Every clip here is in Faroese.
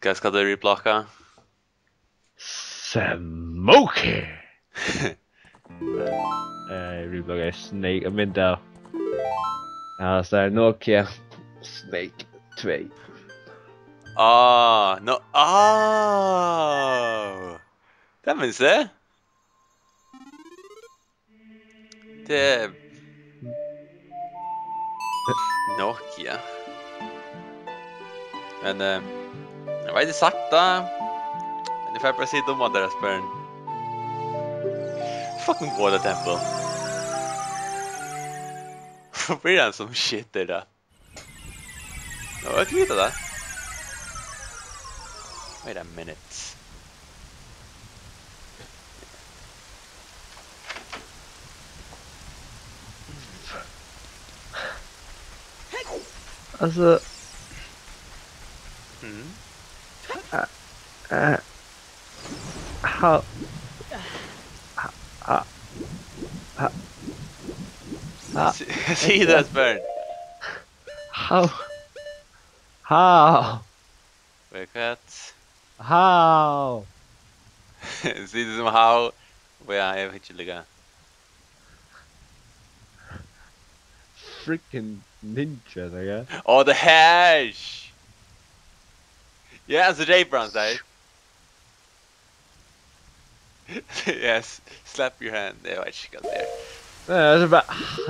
Hva skal du replocka? Smoky! Reblogger Snake, men der. Ja, så er Nokia Snake 2. No. Det minns det. Det Nokia. Men jag vet inte sakta. Men det får bara se dumma där Esbern. Fucking water temple. Vad blir det som shit det där? Jag kan veta det. Wait a minute. Alltså... How... See that Esbern. How? Wait, cut. How? See this how? Where I hit you again. Freaking ninja, nigga. Oh, the hash! Yeah, it's a J Brown side. Yes, slap your hand. Det var inte där. Nej, alltså bara...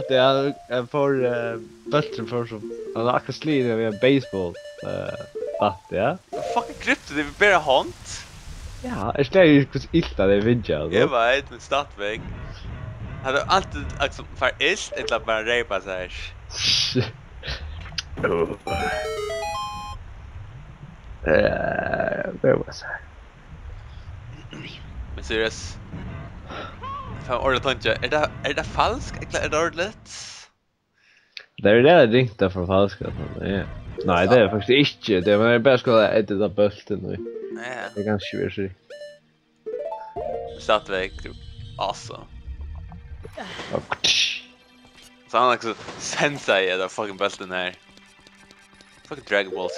Det är för bättre för som... Han har akkurat slidit med en baseball. Batt, ja. Fucking krypto, det är bara hånt. Ja, jag ställer ju hur illa det är vidja, alltså. Jag vet, men stadsväg. Hade alltid liksom för ilt, eller bara repa så här. Det var så här. Men seriöst. Fan, ordet inte. Är det falskt eller är det ordentligt? Det är det ringta från falska. Nej, det är faktiskt inte. Det är bara ska äta bulten nu. Nej. Det är ganska svårt. Stadsväg, awesome. Så han också sensei är där fucking bulten här. Fucking Dragon Ball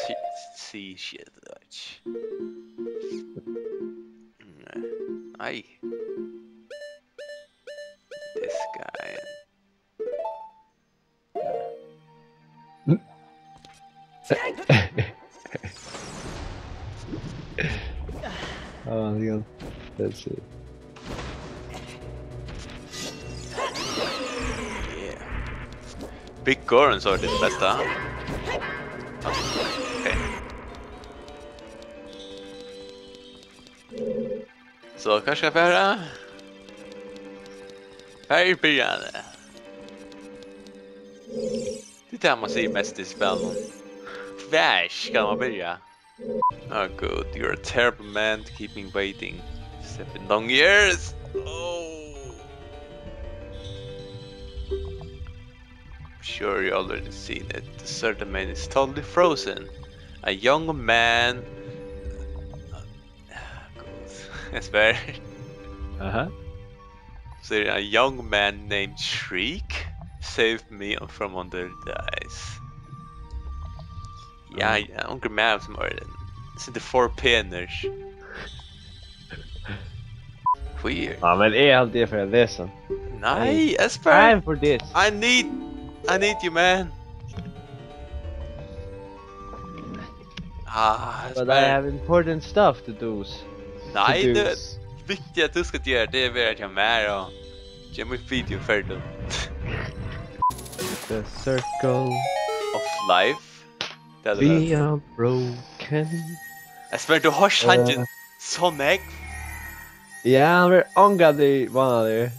C shit. Nej. This guy. Oh, yeah. That's it. Yeah. Big Goron så är det bästa. Okej. Så kanske jag får höra. Här börjar det. Det där man ser mest i spelen. Vash kan man börja. Oh good, you're a terrible man to keep me waiting 7 long years. Oh. Sure you already seen it. The certain man is totally frozen. A young man. Esbern. So a young man named Shriek saved me from under the ice. Ja, onkel med som är den. Så det 4 penners. Weird. Ja, men är allt det för att läsa? Nej, Esbern. I'm for this. I need you, man. But I have important stuff to do. Nej, det viktiga att du ska göra det är att jag med och ge mig video för det. The circle of life. We are broken. Esbern, du har chansen Sonic. Ja, men ångad i vanliga.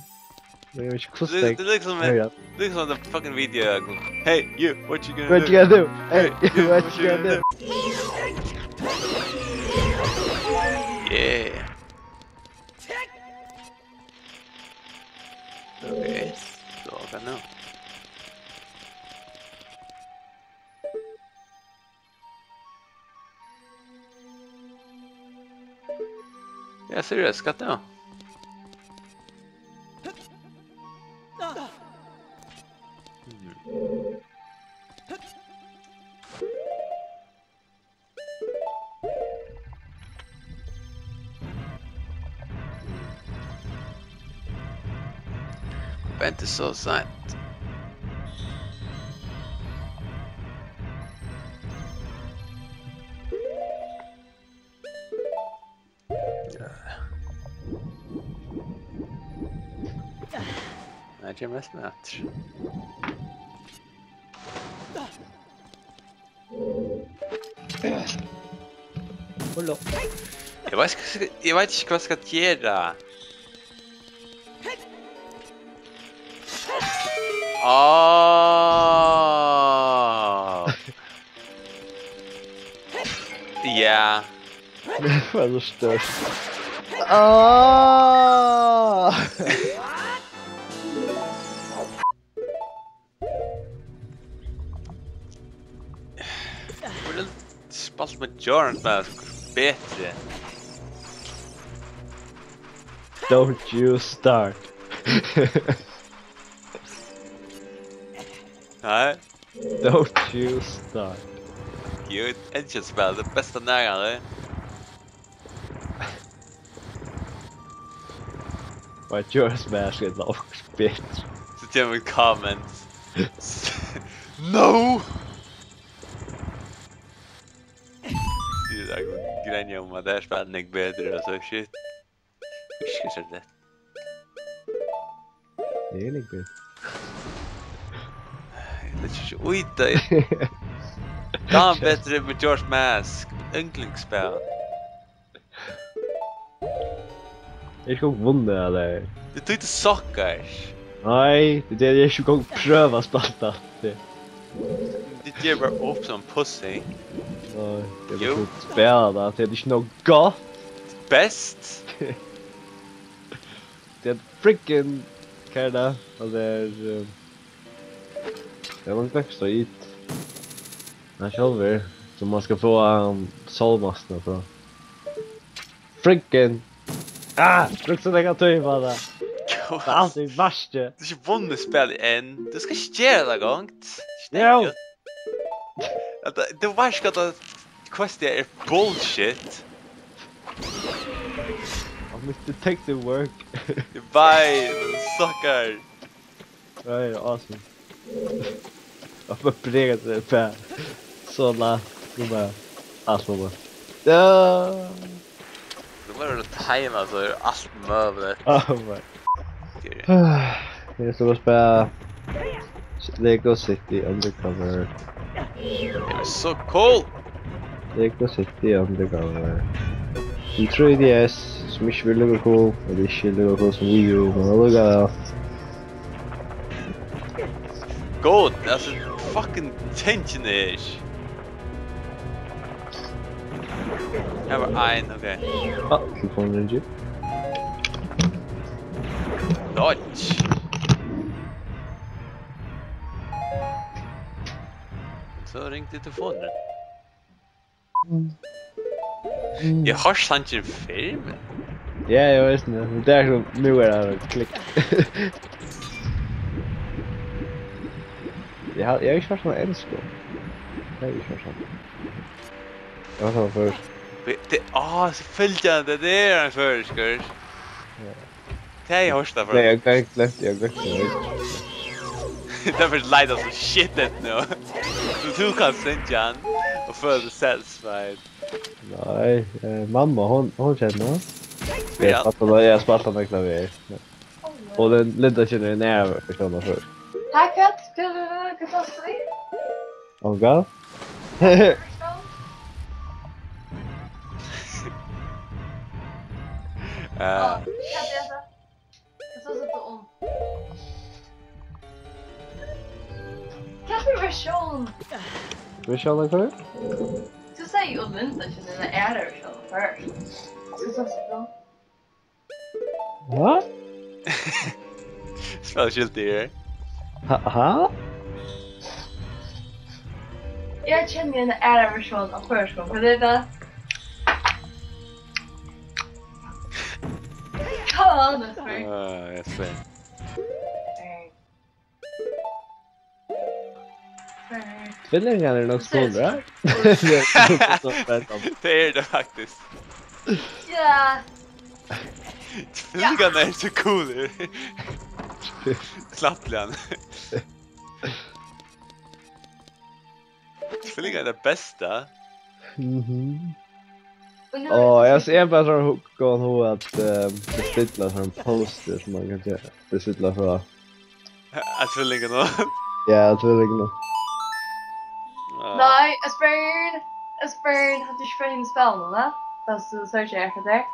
Det är inte kostar. Det är liksom the fucking video. Hey, you, what you gonna do? Hey, what you gonna do? Yeah. Okay, så kan nu. Ja, seriöst, skatt nu. Vänta så sent. Nej, det är mest natt. Hold up. Jag vet inte vad jag ska göra. Oh. Ja. Vad så stört. Ah! Borde spalt med Jordan med bättre. Don't you start. Nej. Don't you start. Gud, enkelspel, det bästa nära. What your smash is off bitch. Så till med comments. No! Det är där grejen om att det här spelet är bättre och så shit. Hur ska jag säga det? Det är lite bättre. Det är inte ojta. Ta en bättre med George Mask. Önklingsspel. Jag ska vunna eller. Du tog inte sockars. Nej, det är det jag ska pröva spalta. Det ger bara upp som pussy. Nej, jag vill inte spela det. Det är inte något gott. Bäst. Det är freaking kärna. Och det är... Det är långt extra hit. Jag själver. Som man ska få solmasterna på. Freaking! Ah! Frukta negativ på det. Det är alltid värst. Du har inte vunnit spel än. Du ska inte göra det gångt. Jo! Det värsta att questia är bullshit. Of Mr. Detective work. Bye, sucker. Right, awesome. Jag får prega det på. Så la. Nu bara. Awesome. Ja. Du måste tajma så är allt möblet. Oh my. Jag ska bara spela Lego City Undercover. Det är så cool. Lego City Undercover. En 3DS som inte vill lukka cool. Och det är inte lukka cool som Wii U. Men det lukka God, alltså fucking tension-ish. Jag var en, okej. Ah, telefonen är Dodge. Så ringde telefonen. Jag har sant en film. Ja, jag vet inte. Men det är som nu är det klick. Jag har ju kört såna älskar. Jag har ju kört såna. Jag var såna först. Det så följande, det är en förskurs. Det är jag hörsta för. Nej, jag kan inte lätt, jag kan inte. Därför light oss shitet nu. Du kan sänka han och få det satisfied. Nej, mamma hon känner. Jag spattar med klaver. Och den Linda känner en nära för såna först. Hi Kat, ska du ta sig? Onga? Ja, kan jag så om. Kanske version. Version för? Du säger ju Linda känner den är version först. Så så. Vad? Speciellt det. Haha? Jag känner den är version av förskolan. För det är det. Kom on, sorry. Jag ser. Tvillingar är nog stora. Det är det faktiskt. Ja. Tvillingarna är så coola. Klapplen. Spelling är det bästa. Jag ser bara så gå nu att beställa från poster som man kan beställa för. Att spelling då. Ja, jag tror det nog. Nej, Esbern hade ju för in spelen, va? Fast så söker jag efter det.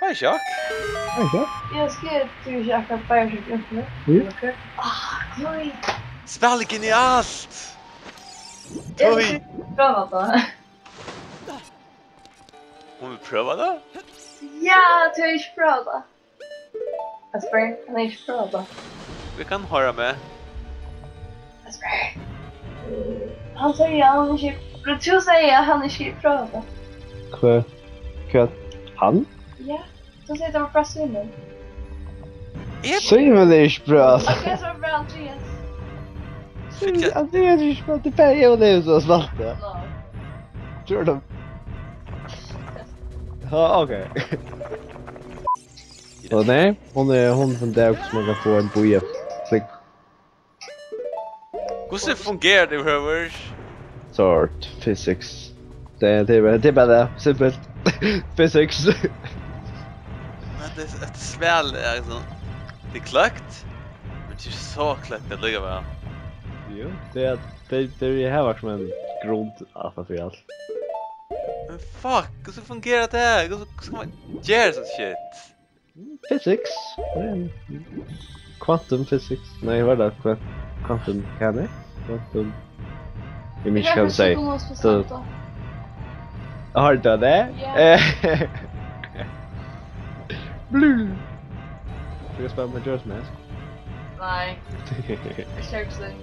Vad är chock? Jag ska ju checka på jag ska inte. Okej. Oj. Spel är genialt. Oj. Prova då. Hon vill pröva det? Ja, du är inte prova. Esbern, kan jag inte prova? Vi kan höra med. Esbern. Han säger han är inte. Du säger han är inte prova. Kvar. Han? Ja. Så säger de bara synen. Säg väl det är bra. Okej, så bra Andreas. Andreas är ju inte färdig och det är så svart. Tror du? Ja, okej. Och nej, hon från där också man kan få en boje. Klick. Hur fungerar det över? Sort physics. Det är bara det. Simpelt. Physics. Men det spel är alltså det är klart. Men det är så klart det ligger väl. Jo, det här var som en grund affär. Men fuck, hur fungerar det här? Hur ska man göra sånt shit? Physics. Quantum physics. Nej, vad är det? Quantum mechanics? Quantum... Jag minns kan säga. Så... Har du det? Ja. Blue. Ska jag spela med Joe's Mask? Nej. Köksling.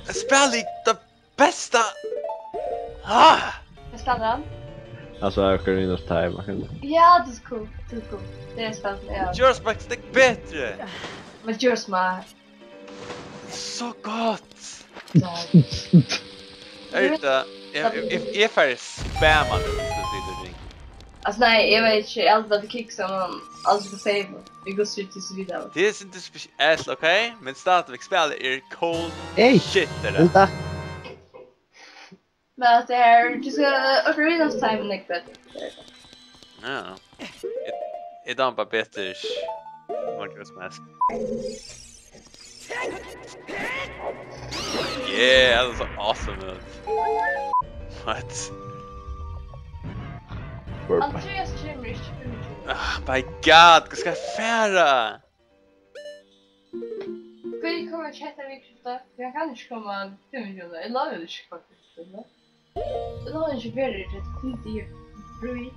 Spel är det bästa! Ah! Jag spelar den. Alltså Ocarinas time. Ja, det är cool. Det är spännande. Joe's Max är bättre! Men Joe's Mask. Så gott! Jag vet inte, jag är färdig spammad ring. Alltså nej, jag vet inte. Allt vad det kick som man aldrig får säga. Vi går straight till så vidare. Det är inte speciellt, okej? Men stadigväk spelet är cold shit det där. Vänta! Men att det här, du ska Ocarinas time nick bättre. Ja. Är de bara bättre Joe's Mask? Yeah, that was awesome. What? Andreas Chimrich. My god, vad ska jag färra? Vi kommer att chatta viktigt. Jag kan inte komma 5 miljoner. Jag lagar det inte faktiskt. Jag lagar inte för det. Det är brui.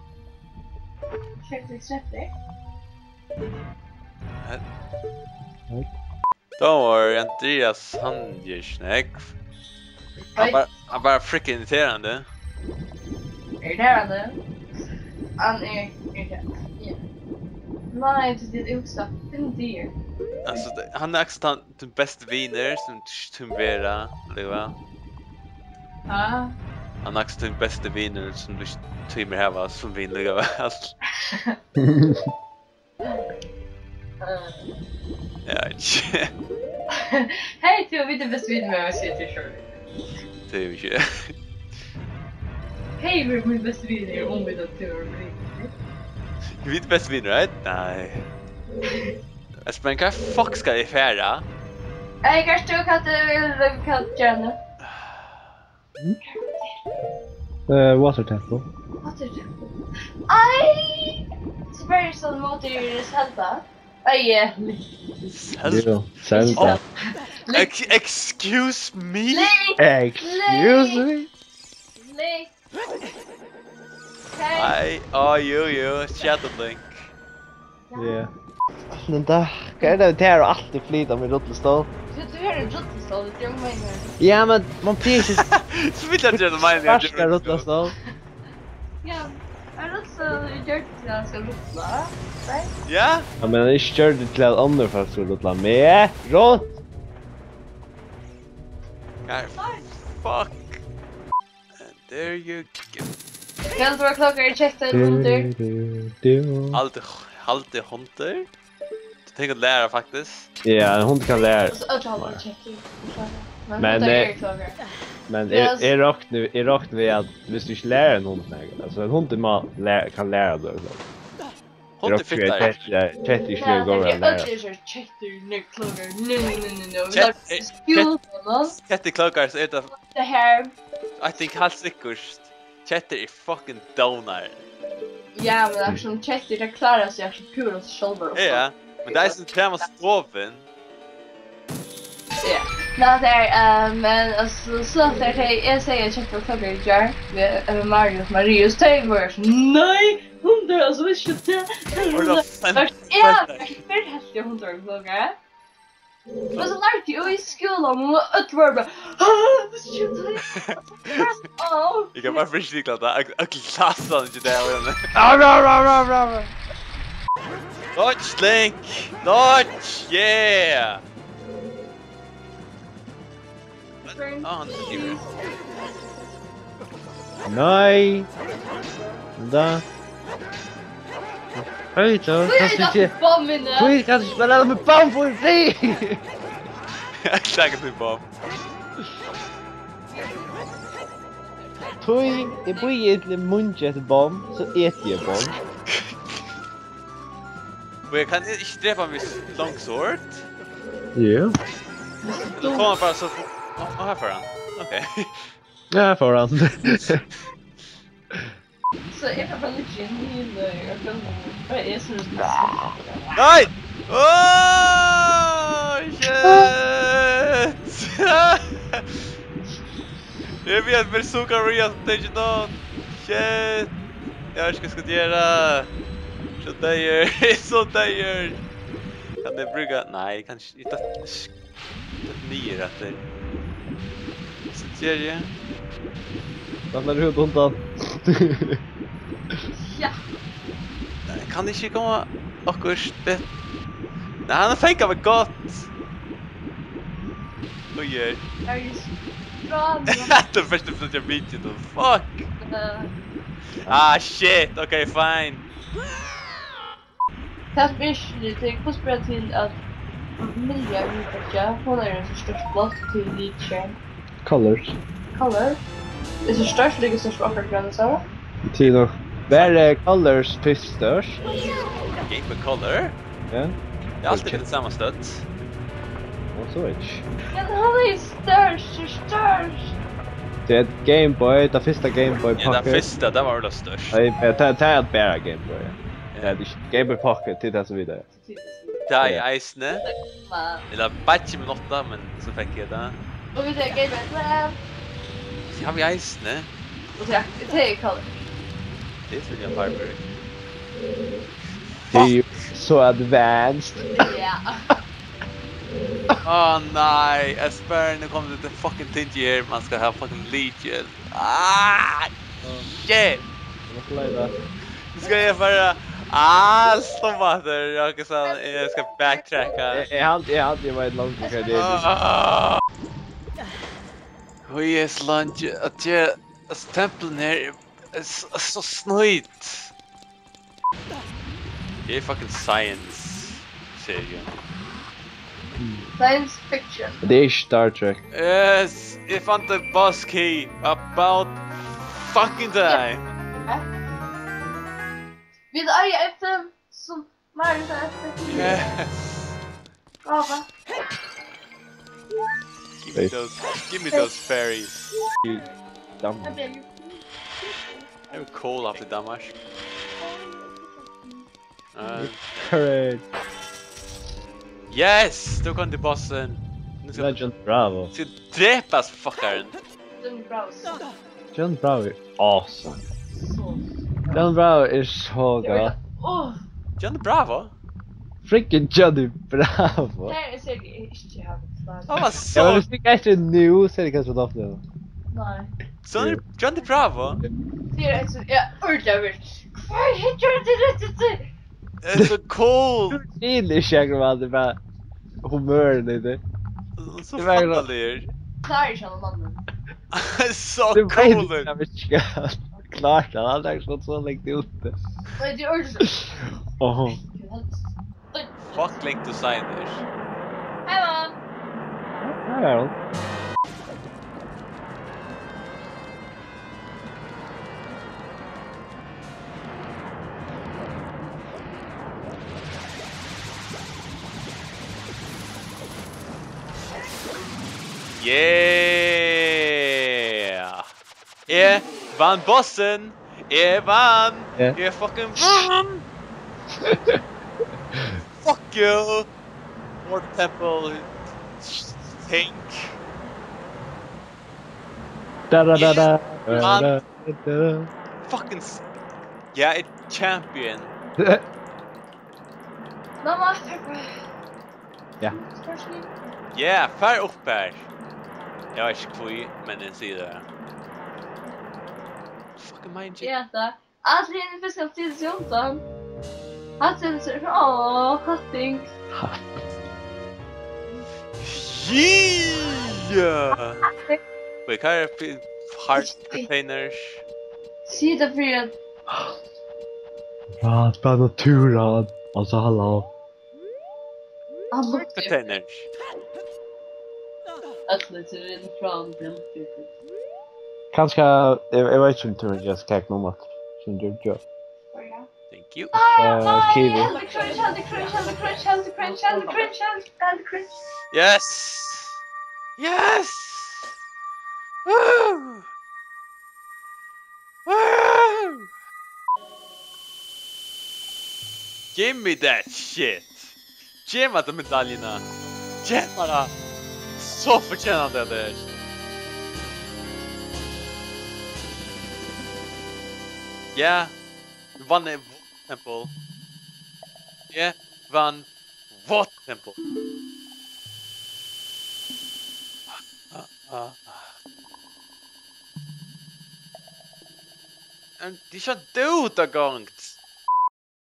Check det snabbt. Don't worry, Andreas han gör snack. Han bara freaking irriterande. Irriterande? Han är irriterande. Nej, det är också. Det är inte det. Alltså, han är också den bästa viner som tumvera, eller va? Ja. Han är också den bästa viner som du tummer här som vin, eller va? Ja, inte. Hej, Theo, vi är det bästa viner med att se till Shirley. Det är ju inte. Hej, vi är min bästa viner om vi då Theo. Vi är det bästa viner, right? Nej. Esbern, vad fuck ska jag färra? Jag kanske du kan göra nu. Water temple. Aj! Spiritual motor är Zelda. Aj, Zelda. Excuse me? Excuse me? Link. Hej, you, Shadow Link. Ja. Vänta, vad är det här och alltid flyta med rullstol? Du har en rullstol, det är mig. Ja, men man precis... Så vill jag göra mig när jag gör rullstol. Ja, är det så gjort till att jag ska rulla? Ja? Ja, men jag körde till att andra för att jag ska rulla med rutt. Fuck. And there you go. Kan du ha klockor i checkten under? Alltid hunter. Tänk att lära faktiskt. Ja, en hund kan lära. Så att han bara checkar. Men Men, det är klagar. Men Yes. är rakt vi att hvis du inte lär en hund nägel. Alltså en hund kan lära det. Hon är fittar. Chat i Nej, skulle gå det och är lära. ödligt så checkar nu klagar. Nej. Skill man. Ketty klokar så är det Det här. I think helt säkert. Chatter är fucking downer. Ja, men eftersom checkar det klarar sig också kul att själva. Ja, men det är som tema stoven. Ja. Nej, det är men alltså så att jag säger checkar klagar i jar med Marius Tabor. Nej, hon dör alltså visst det. Och då Ja, för häftigt hon dör klagar. Men så lärde jag i skolan och att vara bara Jag kan bara förstå att jag klassar inte det här. Dodge Link! Dodge! Yeah! Han skriver. Nej. Da. Hej då. Du kan inte spela med bomb för dig. Jag klagar till bomb. Tui, jag bor egentligen munket bomb så äter jag bomb. Och jag kan inte drepa med longsword. Ja. Då får man bara så... här för han. Okej. Ja, för han. Så jag kan väl inte jag kan vad är så Nej! Åh! Shit! Jag vet med Ocarina stage någon. Shit! Jag ska göra. Så där så där. Kan det brygga? Nej, kanske inte. Nio rätter. Så gör jag. Ramlar du ut undan? Ja. Kan det inte komma akkurat det? Nej, han har fänkat mig gott. Oj, oj. Är ju bra. Det första för att jag byter då. Fuck! Ah, shit. Okej, fine. Kasper lite konspirerar till att Emilia Rudolf, hon är den största blott till Leacher. Colors. Color. Det är så störst, ligger störst på Ocarina, Sara. Tino. Där är Colors pistors. Game Boy Color. Ja. Det är alltid samma stöt. Och Switch. Men han är störst. Det är ett Game Boy, det första Game Boy Ja, den Pocket. första, det var det störst. Nej, det är ett bara Game Boy. Ja, det är Game Boy Pocket, titta så vidare. Det är Eisne. Eller batch med 8, men så fick jag det. Och vi tar Game Boy. Har vi Eisne? Och det är Color. Det är väl jag farbror. Det är ju så advanced. Ja. Åh nej, Esbern, nu kommer det till fucking Tingier. Man ska ha fucking Legion. Ah! Shit! Nu ska jag bara... Stomater! Jag ska backtracka. Jag hade varit långt mycket det. Oj, yes, lunch. Att jag... Alltså, templen här är så snöjt. Det är fucking science. Serien. Science fiction. Det är Star Trek. Yes, if I'm the boss key about fucking time. Vi är arga efter som Marius är efter. Yes. Ja, va? Give me those fairies. Jag blev ju... I'm cold after damage. Correct. Yes, då kom till bossen. Nu ska Legend Bravo. dräpas fuckaren. Den är bra. John Bravo är awesome. Så. John Bravo är så gott. Åh! Johnny Bravo? Freaking Johnny Bravo. Det här är säkert inte jävligt starkt. Han var Jag så... vill spika efter nu så det kanske var nu. Nej. Johnny Bravo? Det är så... Jag orkar väl. Vad heter det? Det är så cool! Det är Shaggerman, det är bara humören i det. Så Det var ju fattar Klarar känner mannen. så Det var cool! inte mycket klart, han hade också så längt ut det. Nej, det är orkar så. Åh. Fuck link to signers. Hej Mom! Här är hon. Yeah! Jag vann bossen! Jag vann! Yeah. Jag fucking vann! Fuck you! More temple think. Da da da da. Yeah. Da, da, da. Fucking yeah, it's champion. Mamma, Pepper! Ja. Yeah, fär upp här. Jag vet inte kvui, men en sida. Fucking mind you. Äta. Alltså det är en fiskal till 14. Hatten så åh, hatting. Yeah! Wait, kan jag heart containers? Sida för Rad, bra naturrad. Alltså hallå. alla Containers. Alltså det är en från den. Kanske, jag vet inte hur jag ska kaka något. Som du gör. Thank you. Kiwi. Candy Crunch. Yes! Yes! Woo! Woo! Give me that shit! Ge mig de medaljerna! Ge mig det! Så förtjänande det är! Ja, vann en tempel. Ja, vann vårt tempel. Det är så dåligt gångt.